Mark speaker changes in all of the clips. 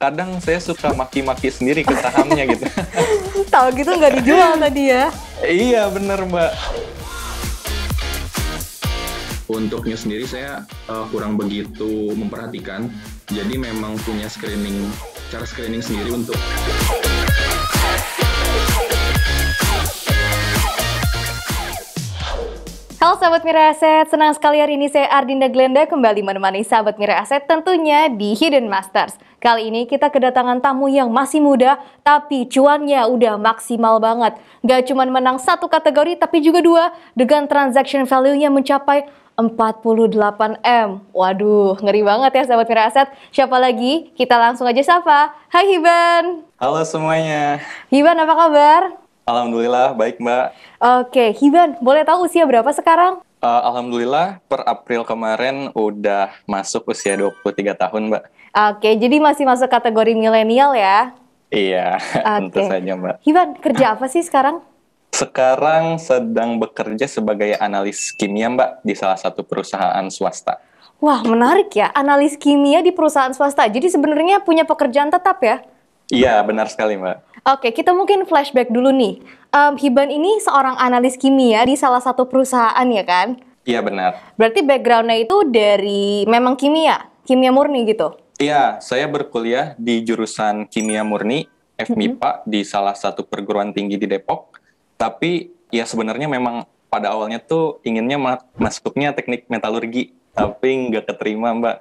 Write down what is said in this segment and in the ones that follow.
Speaker 1: kadang saya suka maki-maki sendiri ke sahamnya gitu.
Speaker 2: Tahu gitu nggak dijual tadi ya?
Speaker 1: Iya bener Mbak.
Speaker 3: Untuk news sendiri saya kurang begitu memperhatikan, jadi memang punya cara screening sendiri untuk.
Speaker 2: Halo Sahabat Mira Aset, senang sekali hari ini saya Ardinda Glenda kembali menemani Sahabat Mira Aset tentunya di Hidden Masters. Kali ini kita kedatangan tamu yang masih muda, tapi cuannya udah maksimal banget. Gak cuma menang satu kategori, tapi juga dua, dengan transaction value-nya mencapai 48M. Waduh, ngeri banget ya Sahabat Mira Aset. Siapa lagi? Kita langsung aja sapa. Hai Hiban.
Speaker 1: Halo semuanya.
Speaker 2: Hiban, apa kabar?
Speaker 1: Alhamdulillah, baik Mbak.
Speaker 2: Oke, Hiban, boleh tahu usia berapa sekarang?
Speaker 1: Alhamdulillah, per April kemarin udah masuk usia 23 tahun Mbak.
Speaker 2: Oke, jadi masih masuk kategori milenial ya?
Speaker 1: Iya, tentu
Speaker 2: Oke.
Speaker 1: saja Mbak.
Speaker 2: Hiban, kerja apa sih sekarang?
Speaker 1: Sekarang sedang bekerja sebagai analis kimia Mbak di salah satu perusahaan swasta.
Speaker 2: Wah, menarik ya, analis kimia di perusahaan swasta. Jadi sebenarnya punya pekerjaan tetap ya?
Speaker 1: Iya, benar sekali Mbak.
Speaker 2: Oke, kita mungkin flashback dulu nih. Hiban ini seorang analis kimia di salah satu perusahaan ya kan?
Speaker 1: Iya benar.
Speaker 2: Berarti background-nya itu dari memang kimia murni gitu?
Speaker 1: Iya, saya berkuliah di jurusan kimia murni, FMIPA, di salah satu perguruan tinggi di Depok. Tapi ya sebenarnya memang pada awalnya tuh inginnya masuknya teknik metalurgi, tapi nggak keterima Mbak.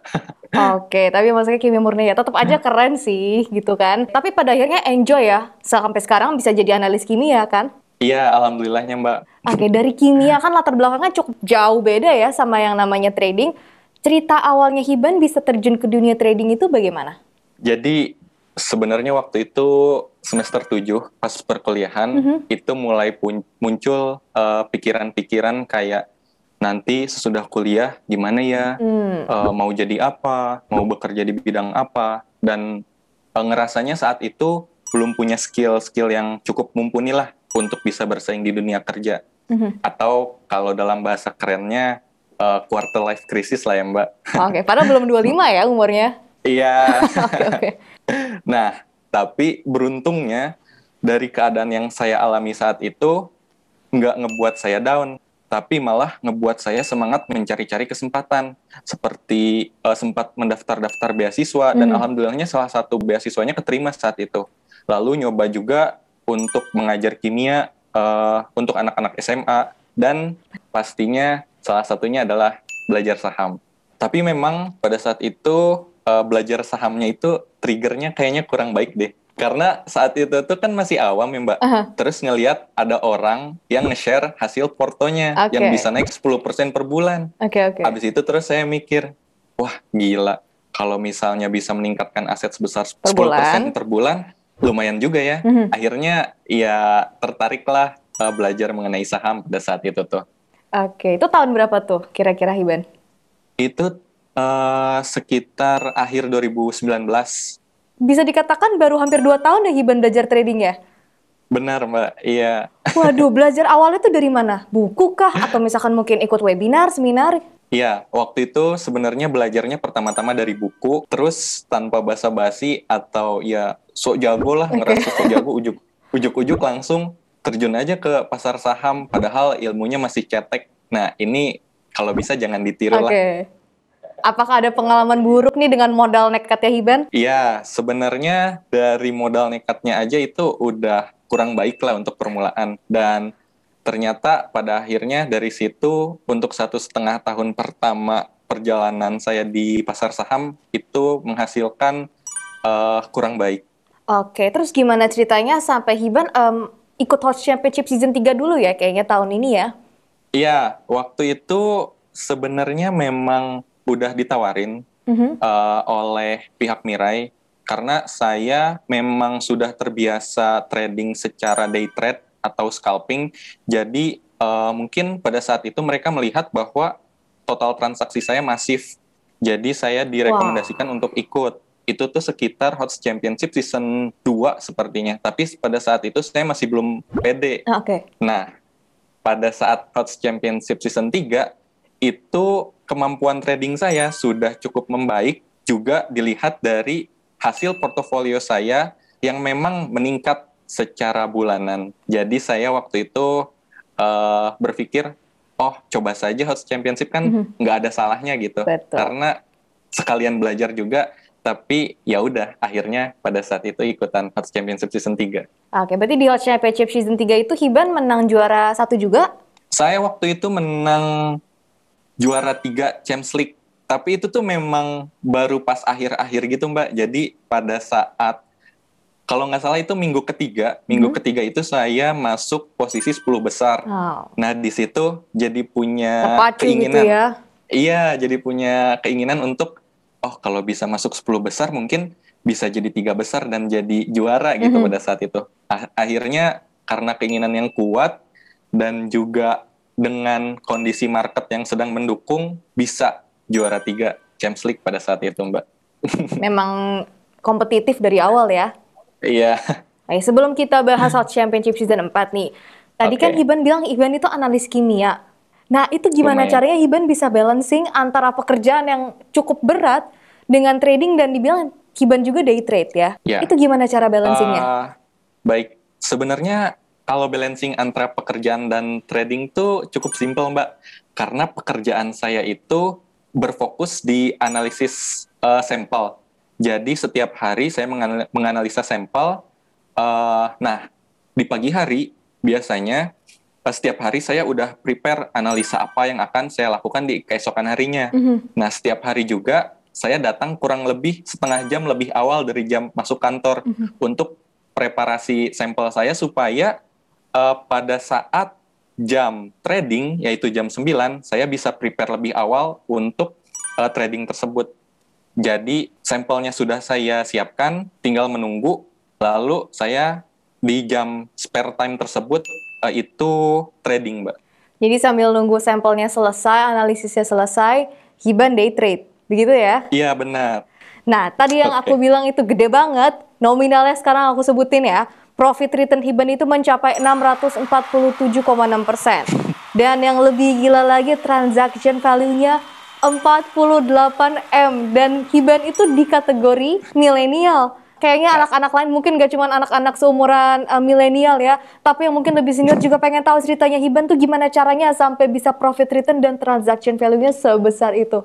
Speaker 2: Oke, tapi maksudnya kimia murni ya, tetap aja keren sih gitu kan. Tapi pada akhirnya enjoy ya, sampai sekarang bisa jadi analis kimia kan?
Speaker 1: Iya, alhamdulillahnya Mbak.
Speaker 2: Oke, dari kimia kan latar belakangnya cukup jauh beda ya sama yang namanya trading. Cerita awalnya Hiban bisa terjun ke dunia trading itu bagaimana?
Speaker 1: Jadi sebenarnya waktu itu semester 7 pas perkuliahan itu mulai muncul pikiran-pikiran kayak nanti sesudah kuliah gimana ya, mau jadi apa, mau bekerja di bidang apa, dan ngerasanya saat itu belum punya skill-skill yang cukup mumpuni lah untuk bisa bersaing di dunia kerja. Atau kalau dalam bahasa kerennya quarter life crisis lah ya Mbak.
Speaker 2: Oke, padahal belum 25 ya umurnya.
Speaker 1: Iya.
Speaker 2: Oke.
Speaker 1: Nah, tapi beruntungnya dari keadaan yang saya alami saat itu nggak ngebuat saya down, tapi malah ngebuat saya semangat mencari-cari kesempatan. Seperti sempat mendaftar-daftar beasiswa, dan alhamdulillahnya salah satu beasiswanya keterima saat itu. Lalu nyoba juga untuk mengajar kimia untuk anak-anak SMA, dan pastinya salah satunya adalah belajar saham. Tapi memang pada saat itu belajar sahamnya itu triggernya kayaknya kurang baik deh. Karena saat itu tuh kan masih awam ya Mbak. Terus ngelihat ada orang yang nge-share hasil portonya yang bisa naik 10% per bulan. Habis itu terus saya mikir, wah gila. Kalau misalnya bisa meningkatkan aset sebesar 10% per bulan, lumayan juga ya. Akhirnya ya tertariklah belajar mengenai saham pada saat itu tuh.
Speaker 2: Oke, itu tahun berapa tuh kira-kira Hiban?
Speaker 1: Itu sekitar akhir 2019.
Speaker 2: Bisa dikatakan baru hampir 2 tahun ya Hiban belajar trading ya?
Speaker 1: Benar Mbak, iya.
Speaker 2: Waduh, belajar awalnya tuh dari mana? Buku kah? Atau misalkan mungkin ikut webinar, seminar?
Speaker 1: Iya, waktu itu sebenarnya belajarnya pertama-tama dari buku, terus tanpa basa-basi atau ya sok jago lah, ngerasa sok jago, ujuk-ujuk langsung terjun aja ke pasar saham, padahal ilmunya masih cetek. Nah, ini kalau bisa jangan ditiru lah.
Speaker 2: Apakah ada pengalaman buruk nih dengan modal nekatnya Hiban?
Speaker 1: Iya, sebenarnya dari modal nekatnya aja itu udah kurang baik lah untuk permulaan. Dan ternyata pada akhirnya dari situ untuk 1,5 tahun pertama perjalanan saya di pasar saham itu menghasilkan kurang baik.
Speaker 2: Oke, terus gimana ceritanya sampai Hiban ikut Host Championship Season 3 dulu ya kayaknya tahun ini ya?
Speaker 1: Iya, waktu itu sebenarnya memang udah ditawarin oleh pihak Mirai karena saya memang sudah terbiasa trading secara day trade atau scalping. Jadi mungkin pada saat itu mereka melihat bahwa total transaksi saya masif. Jadi saya direkomendasikan untuk ikut. Itu tuh sekitar Host Championship Season 2 sepertinya. Tapi pada saat itu saya masih belum pede. Nah, pada saat Host Championship Season 3 itu kemampuan trading saya sudah cukup membaik, juga dilihat dari hasil portofolio saya yang memang meningkat secara bulanan. Jadi saya waktu itu berpikir, oh coba saja Host Championship kan nggak ada salahnya gitu.
Speaker 2: Betul.
Speaker 1: Karena sekalian belajar juga, tapi ya udah akhirnya pada saat itu ikutan Host Championship Season 3.
Speaker 2: Oke, berarti di Host Championship Season 3 itu Hiban menang juara 1 juga?
Speaker 1: Saya waktu itu menang juara 3 Champions League. Tapi itu tuh memang baru pas akhir-akhir gitu Mbak. Jadi pada saat, kalau nggak salah itu minggu ketiga itu saya masuk posisi 10 besar.
Speaker 2: Wow.
Speaker 1: Nah di situ jadi punya
Speaker 2: Terpacu
Speaker 1: keinginan.
Speaker 2: gitu ya.
Speaker 1: Iya, jadi punya keinginan untuk, oh kalau bisa masuk 10 besar mungkin bisa jadi 3 besar dan jadi juara gitu pada saat itu. Akhirnya karena keinginan yang kuat dan juga dengan kondisi market yang sedang mendukung, bisa juara 3 Champions League pada saat itu Mbak.
Speaker 2: Memang kompetitif dari awal ya.
Speaker 1: Iya.
Speaker 2: Nah, sebelum kita bahas Host Championship Season 4 nih, tadi kan
Speaker 1: Oke.
Speaker 2: Hiban bilang Hiban itu analis kimia. Nah, itu gimana
Speaker 1: Lumayan.
Speaker 2: caranya Hiban bisa balancing antara pekerjaan yang cukup berat dengan trading dan dibilang Hiban juga day trade ya?
Speaker 1: Ya.
Speaker 2: Itu gimana cara balancingnya?
Speaker 1: Baik, sebenarnya kalau balancing antara pekerjaan dan trading tuh cukup simpel Mbak. Karena pekerjaan saya itu berfokus di analisis sampel. Jadi setiap hari saya menganalisa sampel. Nah, di pagi hari biasanya setiap hari saya udah prepare analisa apa yang akan saya lakukan di keesokan harinya. Nah, setiap hari juga saya datang kurang lebih setengah jam lebih awal dari jam masuk kantor untuk preparasi sampel saya supaya pada saat jam trading, yaitu jam 9, saya bisa prepare lebih awal untuk trading tersebut. Jadi sampelnya sudah saya siapkan, tinggal menunggu, lalu saya di jam spare time tersebut itu trading, Mbak.
Speaker 2: Jadi sambil nunggu sampelnya selesai, analisisnya selesai, Hiban day trade, begitu ya?
Speaker 1: Iya, benar.
Speaker 2: Nah, tadi yang aku bilang itu gede banget, nominalnya sekarang aku sebutin ya, profit return Hiban itu mencapai 647,6%. Dan yang lebih gila lagi, transaction value-nya 48M. Dan Hiban itu di kategori milenial. Kayaknya anak-anak lain mungkin gak cuma anak-anak seumuran milenial ya, tapi yang mungkin lebih senior juga pengen tahu ceritanya Hiban tuh gimana caranya sampai bisa profit return dan transaction value-nya sebesar itu.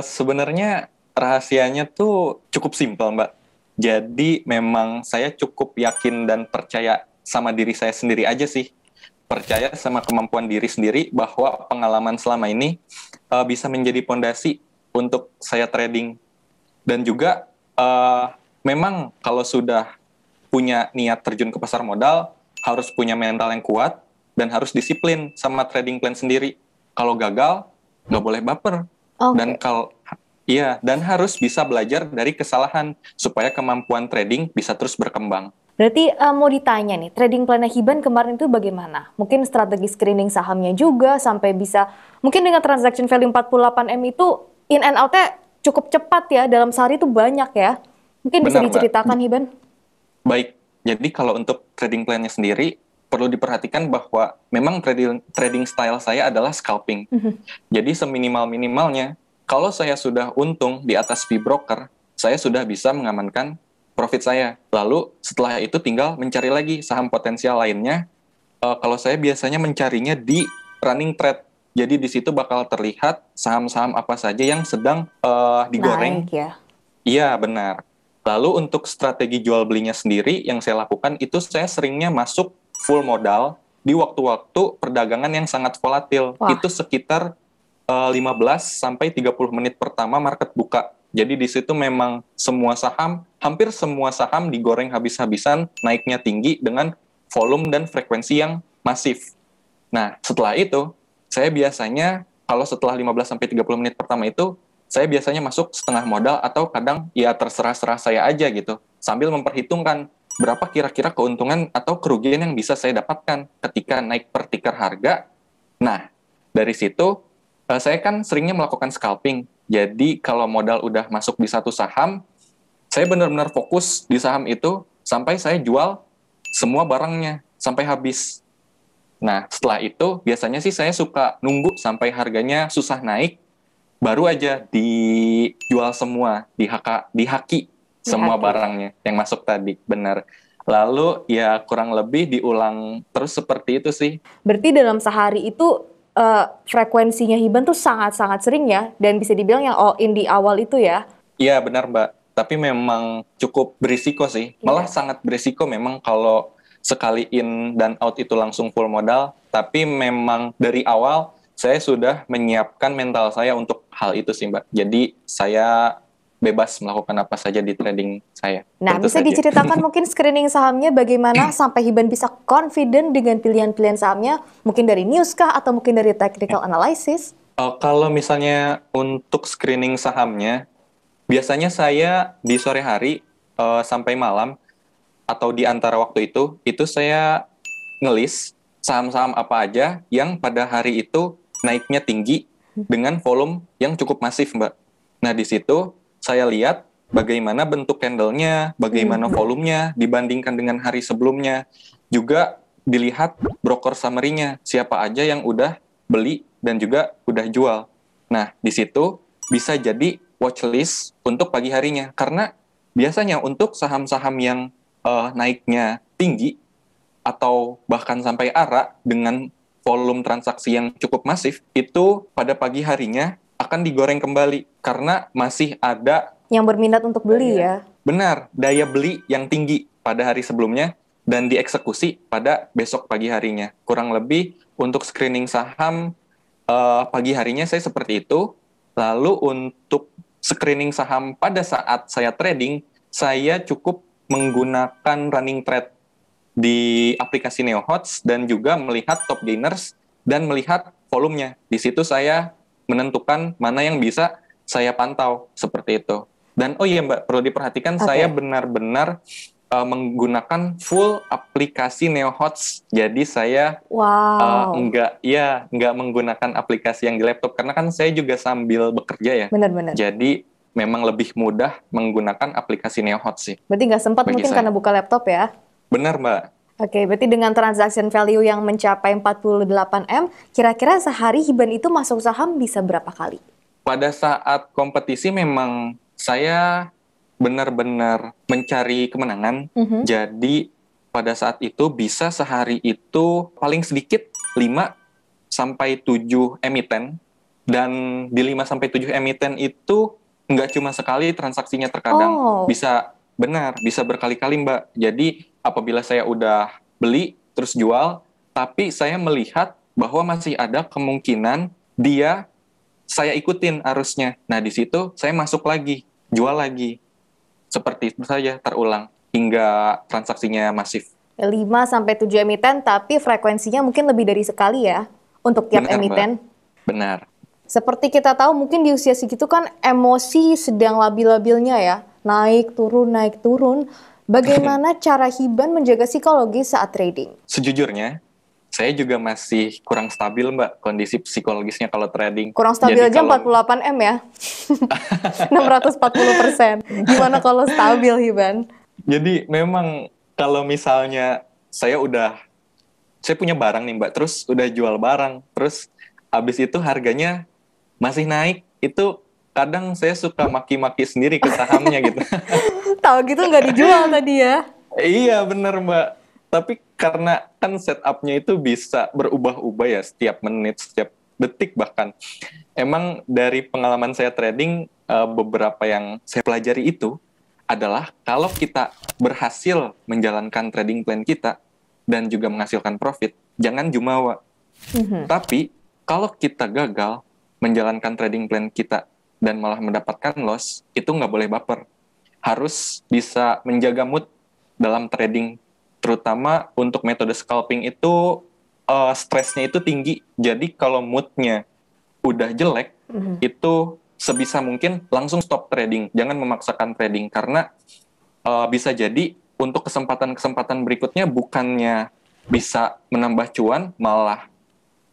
Speaker 1: Sebenarnya rahasianya tuh cukup simpel, Mbak. Jadi memang saya cukup yakin dan percaya sama diri saya sendiri aja sih. Percaya sama kemampuan diri sendiri bahwa pengalaman selama ini bisa menjadi pondasi untuk saya trading. Dan juga memang kalau sudah punya niat terjun ke pasar modal, harus punya mental yang kuat dan harus disiplin sama trading plan sendiri. Kalau gagal, nggak boleh baper. Dan dan harus bisa belajar dari kesalahan supaya kemampuan trading bisa terus berkembang.
Speaker 2: Berarti mau ditanya nih, trading plan Hiban kemarin itu bagaimana? Mungkin strategi screening sahamnya juga sampai bisa, mungkin dengan transaction value 48M itu in and out-nya cukup cepat ya, dalam sehari itu banyak ya. Mungkin bisa diceritakan Hiban?
Speaker 1: Baik, jadi kalau untuk trading plan-nya sendiri, perlu diperhatikan bahwa memang trading style saya adalah scalping. Jadi seminimal-minimalnya, kalau saya sudah untung di atas fee broker, saya sudah bisa mengamankan profit saya. Lalu setelah itu tinggal mencari lagi saham potensial lainnya. Kalau saya biasanya mencarinya di running trade. Jadi di situ bakal terlihat saham-saham apa saja yang sedang digoreng.
Speaker 2: Naik ya?
Speaker 1: Iya, benar. Lalu untuk strategi jual belinya sendiri yang saya lakukan itu saya seringnya masuk full modal di waktu-waktu perdagangan yang sangat volatil.
Speaker 2: Wah.
Speaker 1: Itu sekitar 15 sampai 30 menit pertama market buka. Jadi di situ memang hampir semua saham digoreng habis-habisan, naiknya tinggi dengan volume dan frekuensi yang masif. Nah, setelah itu, saya biasanya kalau setelah 15 sampai 30 menit pertama itu, saya biasanya masuk setengah modal atau kadang ya terserah-serah saya aja gitu. Sambil memperhitungkan berapa kira-kira keuntungan atau kerugian yang bisa saya dapatkan ketika naik per ticker harga. Nah, dari situ saya kan seringnya melakukan scalping. Jadi kalau modal udah masuk di satu saham, saya benar-benar fokus di saham itu sampai saya jual semua barangnya sampai habis. Nah, setelah itu biasanya sih saya suka nunggu sampai harganya susah naik, baru aja dijual semua, dihaki semua
Speaker 2: Oke.
Speaker 1: barangnya yang masuk tadi, benar. Lalu ya kurang lebih diulang terus seperti itu sih.
Speaker 2: Berarti dalam sehari itu frekuensinya Hiban tuh sangat-sangat sering ya, dan bisa dibilang yang all in di awal itu ya.
Speaker 1: Iya benar Mbak, tapi memang cukup berisiko sih. Malah
Speaker 2: Iya.
Speaker 1: sangat berisiko memang kalau sekali in dan out itu langsung full modal. Tapi memang dari awal saya sudah menyiapkan mental saya untuk hal itu sih Mbak. Jadi saya bebas melakukan apa saja di trading saya.
Speaker 2: Nah,
Speaker 1: Tentu
Speaker 2: bisa
Speaker 1: saja.
Speaker 2: diceritakan mungkin screening sahamnya bagaimana sampai Hiban bisa confident dengan pilihan-pilihan sahamnya, mungkin dari news kah atau mungkin dari technical analysis?
Speaker 1: Kalau misalnya untuk screening sahamnya, biasanya saya di sore hari sampai malam atau di antara waktu itu saya ngelis saham-saham apa aja yang pada hari itu naiknya tinggi dengan volume yang cukup masif, Mbak. Nah, di situ saya lihat bagaimana bentuk candle-nya, bagaimana volumenya dibandingkan dengan hari sebelumnya. Juga dilihat broker summary-nya, siapa aja yang udah beli dan juga udah jual. Nah, di situ bisa jadi watchlist untuk pagi harinya. Karena biasanya untuk saham-saham yang naiknya tinggi atau bahkan sampai ARA dengan volume transaksi yang cukup masif, itu pada pagi harinya akan digoreng kembali karena masih ada
Speaker 2: Yang berminat untuk beli ya.
Speaker 1: benar daya beli yang tinggi pada hari sebelumnya dan dieksekusi pada besok pagi harinya. Kurang lebih untuk screening saham pagi harinya saya seperti itu. Lalu untuk screening saham pada saat saya trading, saya cukup menggunakan running trade di aplikasi NeoHots dan juga melihat top gainers dan melihat volumenya. Di situ saya menentukan mana yang bisa saya pantau seperti itu. Dan oh iya Mbak, perlu diperhatikan saya benar-benar menggunakan full aplikasi NeoHots. Jadi saya
Speaker 2: Wow.
Speaker 1: nggak menggunakan aplikasi yang di laptop karena kan saya juga sambil bekerja ya.
Speaker 2: Benar-benar.
Speaker 1: Jadi memang lebih mudah menggunakan aplikasi NeoHots sih.
Speaker 2: Berarti nggak sempat
Speaker 1: Bagi
Speaker 2: mungkin
Speaker 1: saya.
Speaker 2: karena buka laptop ya.
Speaker 1: Benar Mbak.
Speaker 2: Oke, berarti dengan transaction value yang mencapai 48M, kira-kira sehari Hiban itu masuk saham bisa berapa kali?
Speaker 1: Pada saat kompetisi memang saya benar-benar mencari kemenangan. Jadi pada saat itu bisa sehari itu paling sedikit 5 sampai 7 emiten. Dan di 5 sampai 7 emiten itu nggak cuma sekali transaksinya terkadang.
Speaker 2: Oh.
Speaker 1: Bisa berkali-kali Mbak. Jadi apabila saya udah beli terus jual, tapi saya melihat bahwa masih ada kemungkinan saya ikutin arusnya. Nah, di situ saya masuk lagi, jual lagi. Seperti itu saja terulang hingga transaksinya masif.
Speaker 2: 5 sampai 7 emiten, tapi frekuensinya mungkin lebih dari sekali ya untuk tiap
Speaker 1: Benar,
Speaker 2: emiten.
Speaker 1: Mbak. Benar.
Speaker 2: Seperti kita tahu mungkin di usia segitu kan emosi sedang labil-labilnya ya. Naik, turun. Bagaimana cara Hiban menjaga psikologi saat trading?
Speaker 1: Sejujurnya, saya juga masih kurang stabil, Mbak, kondisi psikologisnya kalau trading.
Speaker 2: Kurang stabil
Speaker 1: Jadi
Speaker 2: aja
Speaker 1: kalau-
Speaker 2: 48M ya. 640%. Gimana kalau stabil Hiban?
Speaker 1: Jadi memang kalau misalnya saya punya barang nih Mbak, terus udah jual barang, terus habis itu harganya masih naik, itu kadang saya suka maki-maki sendiri ke sahamnya gitu.
Speaker 2: Tahu gitu nggak dijual tadi ya?
Speaker 1: Iya bener Mbak, tapi karena kan setup-nya itu bisa berubah-ubah ya setiap menit, setiap detik bahkan. Emang dari pengalaman saya trading, beberapa yang saya pelajari itu adalah kalau kita berhasil menjalankan trading plan kita dan juga menghasilkan profit, jangan jumawa. Tapi kalau kita gagal menjalankan trading plan kita dan malah mendapatkan loss, itu nggak boleh baper. Harus bisa menjaga mood dalam trading, terutama untuk metode scalping itu stresnya itu tinggi. Jadi kalau moodnya udah jelek, itu sebisa mungkin langsung stop trading. Jangan memaksakan trading karena bisa jadi untuk kesempatan-kesempatan berikutnya bukannya bisa menambah cuan, malah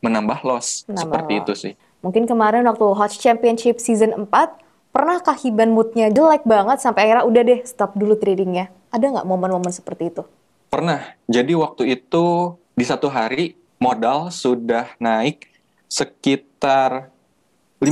Speaker 1: menambah loss. Seperti itu sih.
Speaker 2: Mungkin kemarin waktu Hot Championship Season 4, pernahkah Hiban moodnya jelek banget sampai akhirnya udah deh stop dulu tradingnya? Ada nggak momen-momen seperti itu?
Speaker 1: Pernah. Jadi waktu itu di satu hari modal sudah naik sekitar 15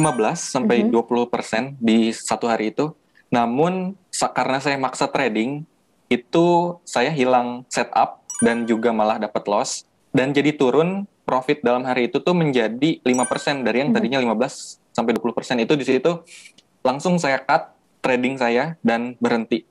Speaker 1: sampai 20% di satu hari itu. Namun karena saya maksa trading, itu saya hilang setup dan juga malah dapat loss. Dan jadi turun profit dalam hari itu tuh menjadi 5% dari yang tadinya 15-20%. Itu di situ langsung saya cut trading saya dan berhenti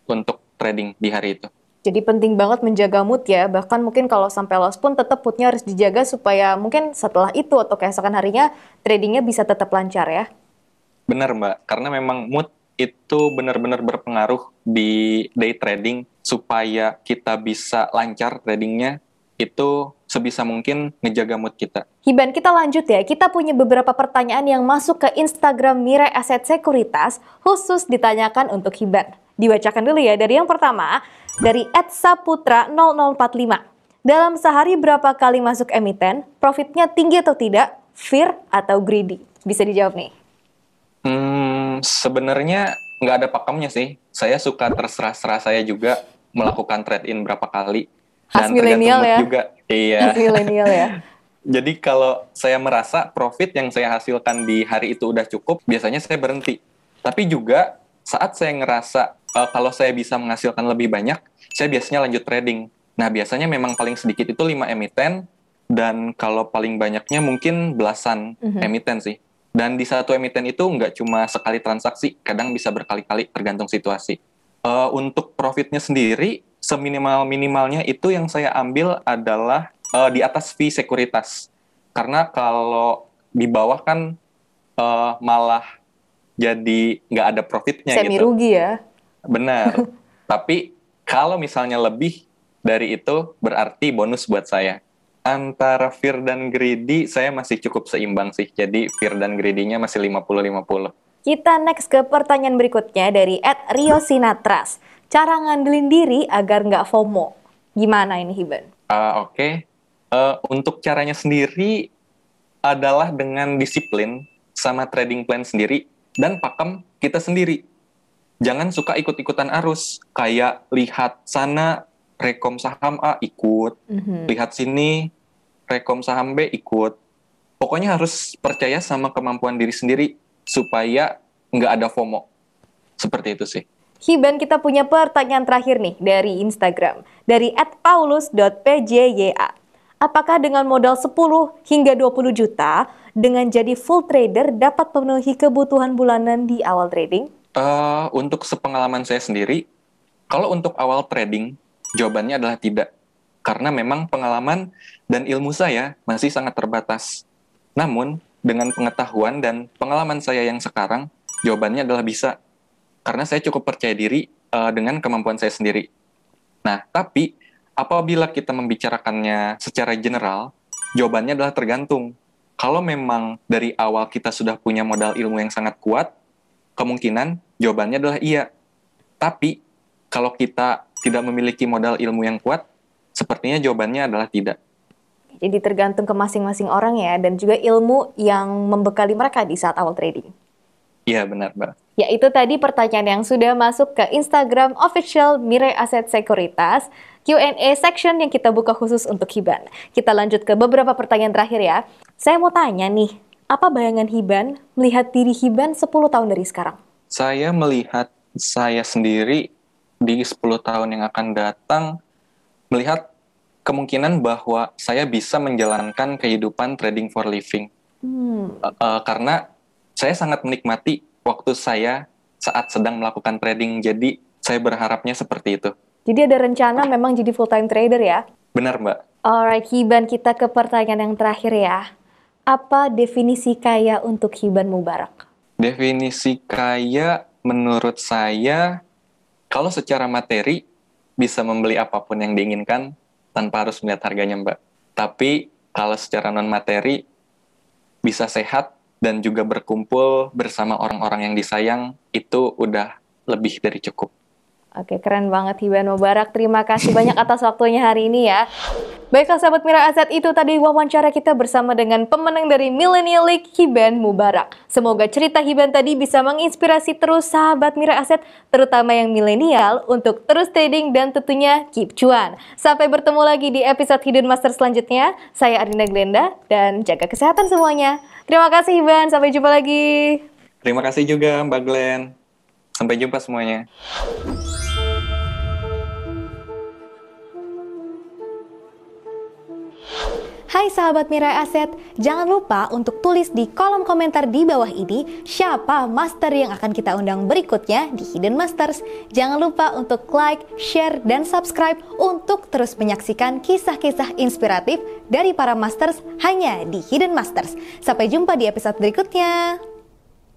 Speaker 1: untuk trading di hari itu.
Speaker 2: Jadi penting banget menjaga mood ya, bahkan mungkin kalau sampai loss pun tetap moodnya harus dijaga supaya mungkin setelah itu atau keesokan harinya tradingnya bisa tetap lancar ya.
Speaker 1: Benar Mbak, karena memang mood itu benar-benar berpengaruh di day trading. Supaya kita bisa lancar tradingnya, itu sebisa mungkin ngejaga mood kita.
Speaker 2: Hiban, kita lanjut ya. Kita punya beberapa pertanyaan yang masuk ke Instagram Mirai Aset Sekuritas khusus ditanyakan untuk Hiban. Dibacakan dulu ya dari yang pertama, dari @saputra0045. Dalam sehari berapa kali masuk emiten? Profitnya tinggi atau tidak? Fear atau greedy? Bisa dijawab nih.
Speaker 1: Sebenarnya nggak ada pakemnya sih. Saya suka terserah-serah saya juga melakukan trade-in berapa kali.
Speaker 2: Khas
Speaker 1: Dan
Speaker 2: milenial
Speaker 1: tergantung mood
Speaker 2: ya.
Speaker 1: juga. Iya.
Speaker 2: Khas milenial ya.
Speaker 1: Jadi kalau saya merasa profit yang saya hasilkan di hari itu udah cukup, biasanya saya berhenti. Tapi juga saat saya ngerasa kalau saya bisa menghasilkan lebih banyak, saya biasanya lanjut trading. Nah, biasanya memang paling sedikit itu 5 emiten, dan kalau paling banyaknya mungkin belasan emiten sih. Dan di satu emiten itu nggak cuma sekali transaksi, kadang bisa berkali-kali tergantung situasi. Untuk profitnya sendiri, seminimal-minimalnya itu yang saya ambil adalah di atas fee sekuritas. Karena kalau di bawah kan malah jadi nggak ada profitnya
Speaker 2: Semi
Speaker 1: gitu.
Speaker 2: rugi ya.
Speaker 1: Benar. Tapi kalau misalnya lebih dari itu, berarti bonus buat saya. Antara fear dan greedy, saya masih cukup seimbang sih. Jadi fear dan greedy-nya masih 50-50.
Speaker 2: Kita next ke pertanyaan berikutnya dari @riosinatras. Cara ngandelin diri agar nggak FOMO. Gimana ini Hiban?
Speaker 1: Oke. Untuk caranya sendiri adalah dengan disiplin sama trading plan sendiri dan pakem kita sendiri. Jangan suka ikut-ikutan arus. Kayak lihat sana rekom saham A ikut, lihat sini rekom saham B ikut. Pokoknya harus percaya sama kemampuan diri sendiri supaya nggak ada FOMO. Seperti itu sih.
Speaker 2: Hiban, kita punya pertanyaan terakhir nih dari Instagram. Dari @paulus.pjya. Apakah dengan modal 10 hingga 20 juta, dengan jadi full trader dapat memenuhi kebutuhan bulanan di awal trading?
Speaker 1: Untuk sepengalaman saya sendiri, kalau untuk awal trading, jawabannya adalah tidak. Karena memang pengalaman dan ilmu saya masih sangat terbatas. Namun, dengan pengetahuan dan pengalaman saya yang sekarang, jawabannya adalah bisa. Karena saya cukup percaya diri dengan kemampuan saya sendiri. Nah, tapi apabila kita membicarakannya secara general, jawabannya adalah tergantung. Kalau memang dari awal kita sudah punya modal ilmu yang sangat kuat, kemungkinan jawabannya adalah iya. Tapi kalau kita tidak memiliki modal ilmu yang kuat, sepertinya jawabannya adalah tidak.
Speaker 2: Jadi tergantung ke masing-masing orang ya, dan juga ilmu yang membekali mereka di saat awal trading.
Speaker 1: Iya, benar, Mbak.
Speaker 2: Ya, itu tadi pertanyaan yang sudah masuk ke Instagram official Mirai Aset Sekuritas, Q&A section yang kita buka khusus untuk Hiban. Kita lanjut ke beberapa pertanyaan terakhir ya. Saya mau tanya nih, apa bayangan Hiban melihat diri Hiban 10 tahun dari sekarang?
Speaker 1: Saya melihat saya sendiri di 10 tahun yang akan datang, melihat kemungkinan bahwa saya bisa menjalankan kehidupan trading for living. Karena saya sangat menikmati waktu saya saat sedang melakukan trading, jadi saya berharapnya seperti itu.
Speaker 2: Jadi ada rencana memang jadi full-time trader ya?
Speaker 1: Benar, Mbak.
Speaker 2: Alright, Hiban, kita ke pertanyaan yang terakhir ya. Apa definisi kaya untuk Hiban Mubarak?
Speaker 1: Definisi kaya menurut saya, kalau secara materi bisa membeli apapun yang diinginkan tanpa harus melihat harganya, Mbak. Tapi kalau secara non-materi bisa sehat dan juga berkumpul bersama orang-orang yang disayang, itu udah lebih dari cukup.
Speaker 2: Oke, keren banget Hiban Mubarak. Terima kasih banyak atas waktunya hari ini ya. Baiklah sahabat Mirai Aset, itu tadi wawancara kita bersama dengan pemenang dari Millennial League, Hiban Mubarak. Semoga cerita Hiban tadi bisa menginspirasi terus sahabat Mirai Aset, terutama yang milenial, untuk terus trading dan tentunya keep cuan. Sampai bertemu lagi di episode Hidden Master selanjutnya. Saya Ardinda Glenda, dan jaga kesehatan semuanya. Terima kasih Hiban, sampai jumpa lagi.
Speaker 1: Terima kasih juga Mbak Glenn. Sampai jumpa semuanya.
Speaker 2: Hai sahabat Mirai Aset, jangan lupa untuk tulis di kolom komentar di bawah ini siapa master yang akan kita undang berikutnya di Hidden Masters. Jangan lupa untuk like, share, dan subscribe untuk terus menyaksikan kisah-kisah inspiratif dari para masters hanya di Hidden Masters. Sampai jumpa di episode berikutnya.